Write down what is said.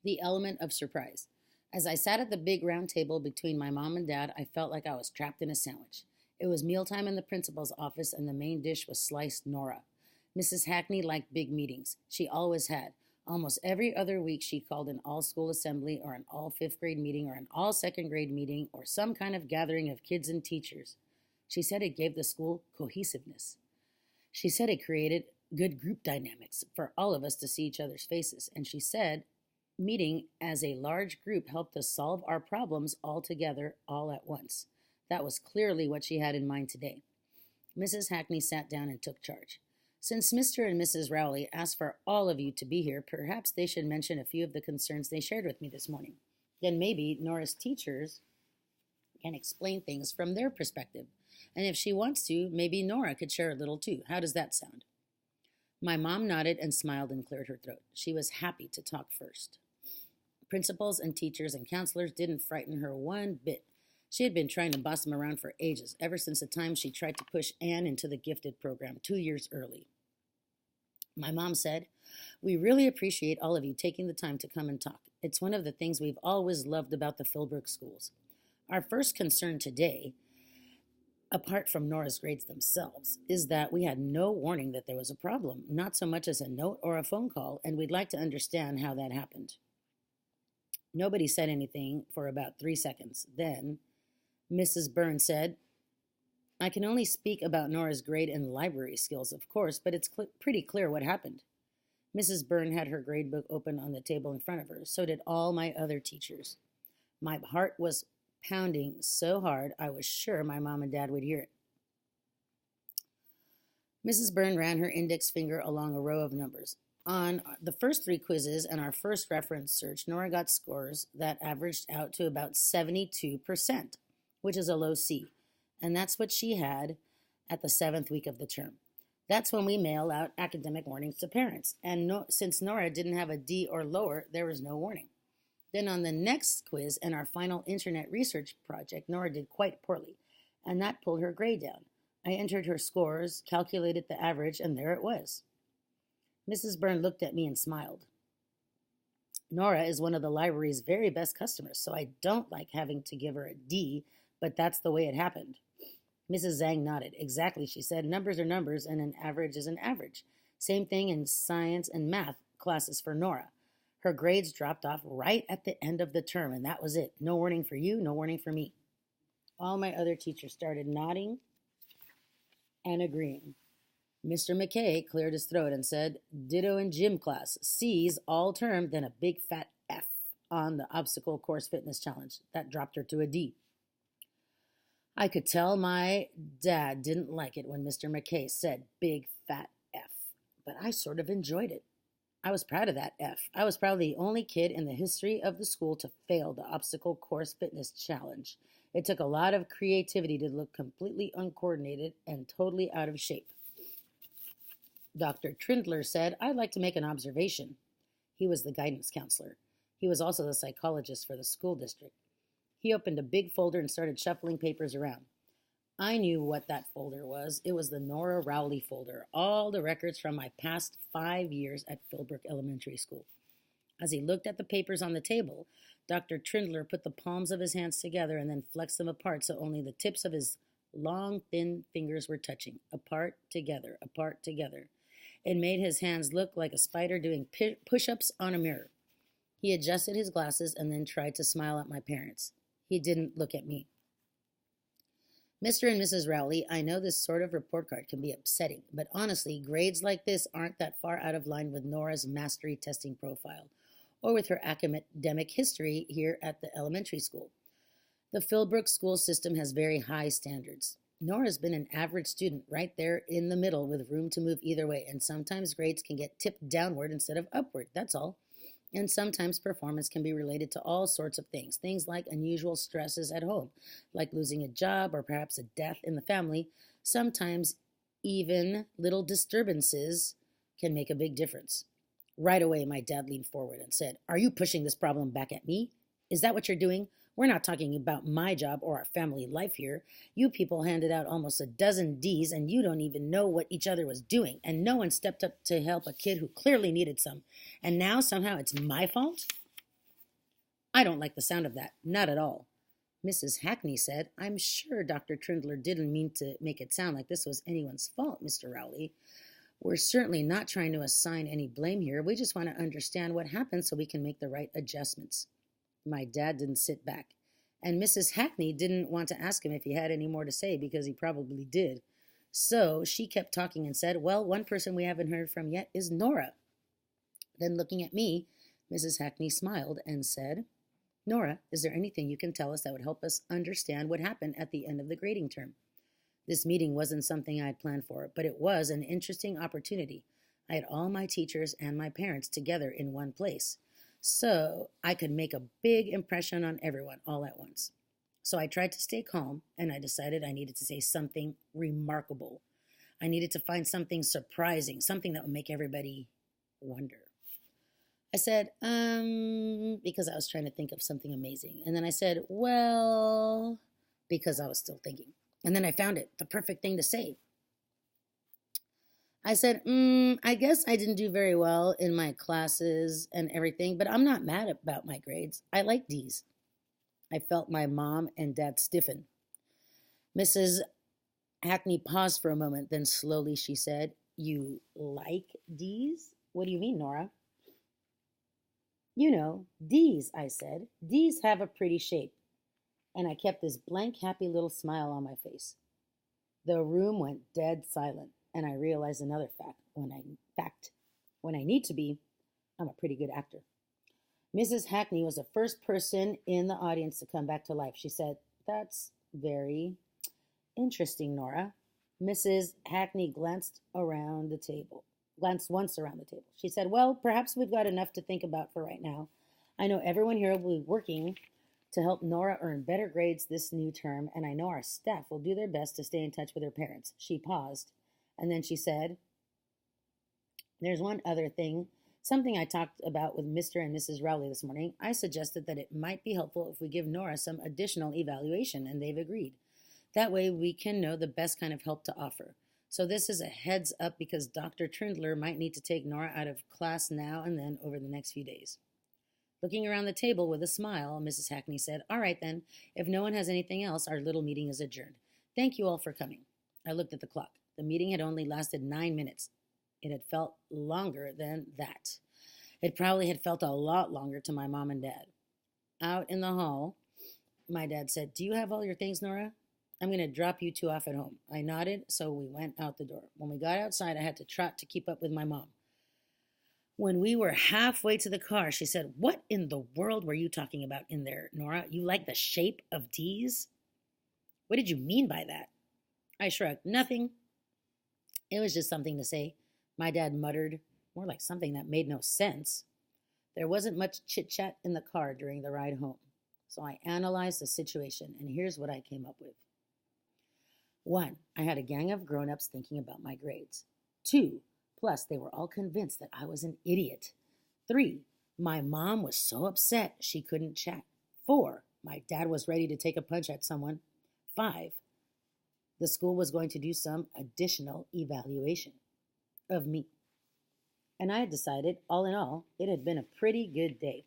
The element of surprise. As I sat at the big round table between my mom and dad, I felt like I was trapped in a sandwich. It was mealtime in the principal's office, and the main dish was sliced Nora. Mrs. Hackney liked big meetings. She always had. Almost every other week, she called an all school assembly, or an all fifth grade meeting, or an all second grade meeting, or some kind of gathering of kids and teachers. She said it gave the school cohesiveness. She said it created good group dynamics for all of us to see each other's faces. And she said meeting as a large group helped us solve our problems all together, all at once. That was clearly what she had in mind today. Mrs. Hackney sat down and took charge. Since Mr. and Mrs. Rowley asked for all of you to be here, perhaps they should mention a few of the concerns they shared with me this morning. Then maybe Nora's teachers can explain things from their perspective. And if she wants to, maybe Nora could share a little too. How does that sound? My mom nodded and smiled and cleared her throat. She was happy to talk first. Principals and teachers and counselors didn't frighten her one bit. She had been trying to boss them around for ages, ever since the time she tried to push Anne into the gifted program 2 years early. My mom said, "We really appreciate all of you taking the time to come and talk. It's one of the things we've always loved about the Philbrook schools. Our first concern today, apart from Nora's grades themselves, is that we had no warning that there was a problem, not so much as a note or a phone call, and we'd like to understand how that happened." Nobody said anything for about 3 seconds. Then Mrs. Byrne said, "I can only speak about Nora's grade and library skills, of course, but it's pretty clear what happened." Mrs. Byrne had her grade book open on the table in front of her. So did all my other teachers. My heart was pounding so hard I was sure my mom and dad would hear it. Mrs. Byrne ran her index finger along a row of numbers. On the first three quizzes and our first reference search, Nora got scores that averaged out to about 72%, which is a low C. And that's what she had at the 7th week of the term. That's when we mail out academic warnings to parents. And since Nora didn't have a D or lower, there was no warning. Then on the next quiz and our final internet research project, Nora did quite poorly, and that pulled her grade down. I entered her scores, calculated the average, and there it was. Mrs. Byrne looked at me and smiled. "Nora is one of the library's very best customers, so I don't like having to give her a D, but that's the way it happened." Mrs. Zhang nodded. "Exactly," she said. "Numbers are numbers, and an average is an average. Same thing in science and math classes for Nora. Her grades dropped off right at the end of the term, and that was it. No warning for you, no warning for me." All my other teachers started nodding and agreeing. Mr. McKay cleared his throat and said, "Ditto in gym class. C's all term, then a big fat F on the obstacle course fitness challenge." That dropped her to a D. I could tell my dad didn't like it when Mr. McKay said big fat F, but I sort of enjoyed it. I was proud of that F. I was probably the only kid in the history of the school to fail the obstacle course fitness challenge. It took a lot of creativity to look completely uncoordinated and totally out of shape. Dr. Trindler said, "I'd like to make an observation." He was the guidance counselor. He was also the psychologist for the school district. He opened a big folder and started shuffling papers around. I knew what that folder was. It was the Nora Rowley folder, all the records from my past 5 years at Philbrook Elementary School. As he looked at the papers on the table, Dr. Trindler put the palms of his hands together and then flexed them apart so only the tips of his long, thin fingers were touching. Apart, together, apart, together. It made his hands look like a spider doing push-ups on a mirror. He adjusted his glasses and then tried to smile at my parents. He didn't look at me. "Mr. and Mrs. Rowley, I know this sort of report card can be upsetting, but honestly, grades like this aren't that far out of line with Nora's mastery testing profile, or with her academic history here at the elementary school. The Philbrook school system has very high standards. Nora's been an average student right there in the middle with room to move either way, and sometimes grades can get tipped downward instead of upward, that's all. And sometimes performance can be related to all sorts of things, things like unusual stresses at home, like losing a job or perhaps a death in the family. Sometimes even little disturbances can make a big difference." Right away, my dad leaned forward and said, "Are you pushing this problem back at me? Is that what you're doing? We're not talking about my job or our family life here. You people handed out almost a dozen Ds, and you don't even know what each other was doing, and no one stepped up to help a kid who clearly needed some. And now somehow it's my fault?" I don't like the sound of that, not at all. Mrs. Hackney said, I'm sure Dr. Trindler didn't mean to make it sound like this was anyone's fault, Mr. Rowley. We're certainly not trying to assign any blame here. We just want to understand what happened so we can make the right adjustments. My dad didn't sit back, and Mrs. Hackney didn't want to ask him if he had any more to say because he probably did. So she kept talking and said, well, one person we haven't heard from yet is Nora. Then looking at me, Mrs. Hackney smiled and said, Nora, is there anything you can tell us that would help us understand what happened at the end of the grading term? This meeting wasn't something I'd planned for, but it was an interesting opportunity. I had all my teachers and my parents together in one place, so I could make a big impression on everyone all at once. So I tried to stay calm, and I decided I needed to say something remarkable. I needed to find something surprising, something that would make everybody wonder. I said, because I was trying to think of something amazing. And then I said, well, because I was still thinking. And then I found it, the perfect thing to say. I said, I guess I didn't do very well in my classes and everything, but I'm not mad about my grades. I like D's. I felt my mom and dad stiffen. Mrs. Hackney paused for a moment, then slowly she said, you like D's? What do you mean, Nora? You know, D's, I said. D's have a pretty shape. And I kept this blank, happy little smile on my face. The room went dead silent, and I realized another fact. When I need to be, I'm a pretty good actor. Mrs. Hackney was the first person in the audience to come back to life. She said, that's very interesting, Nora. Mrs. Hackney glanced once around the table. She said, well, perhaps we've got enough to think about for right now. I know everyone here will be working to help Nora earn better grades this new term, and I know our staff will do their best to stay in touch with her parents. She paused, and then she said, there's one other thing, something I talked about with Mr. and Mrs. Rowley this morning. I suggested that it might be helpful if we give Nora some additional evaluation, and they've agreed. That way we can know the best kind of help to offer. So this is a heads up because Dr. Trindler might need to take Nora out of class now and then over the next few days. Looking around the table with a smile, Mrs. Hackney said, all right then, if no one has anything else, our little meeting is adjourned. Thank you all for coming. I looked at the clock. The meeting had only lasted 9 minutes. It had felt longer than that. It probably had felt a lot longer to my mom and dad. Out in the hall, my dad said, do you have all your things, Nora? I'm going to drop you two off at home. I nodded, so we went out the door. When we got outside, I had to trot to keep up with my mom. When we were halfway to the car, she said, what in the world were you talking about in there, Nora? You like the shape of D's? What did you mean by that? I shrugged. Nothing. It was just something to say. My dad muttered, more like something that made no sense. There wasn't much chit-chat in the car during the ride home, so I analyzed the situation, and here's what I came up with. 1, I had a gang of grown-ups thinking about my grades. 2, plus they were all convinced that I was an idiot. 3, my mom was so upset she couldn't chat. 4, my dad was ready to take a punch at someone. 5, the school was going to do some additional evaluation of me. And I had decided, all in all, it had been a pretty good day.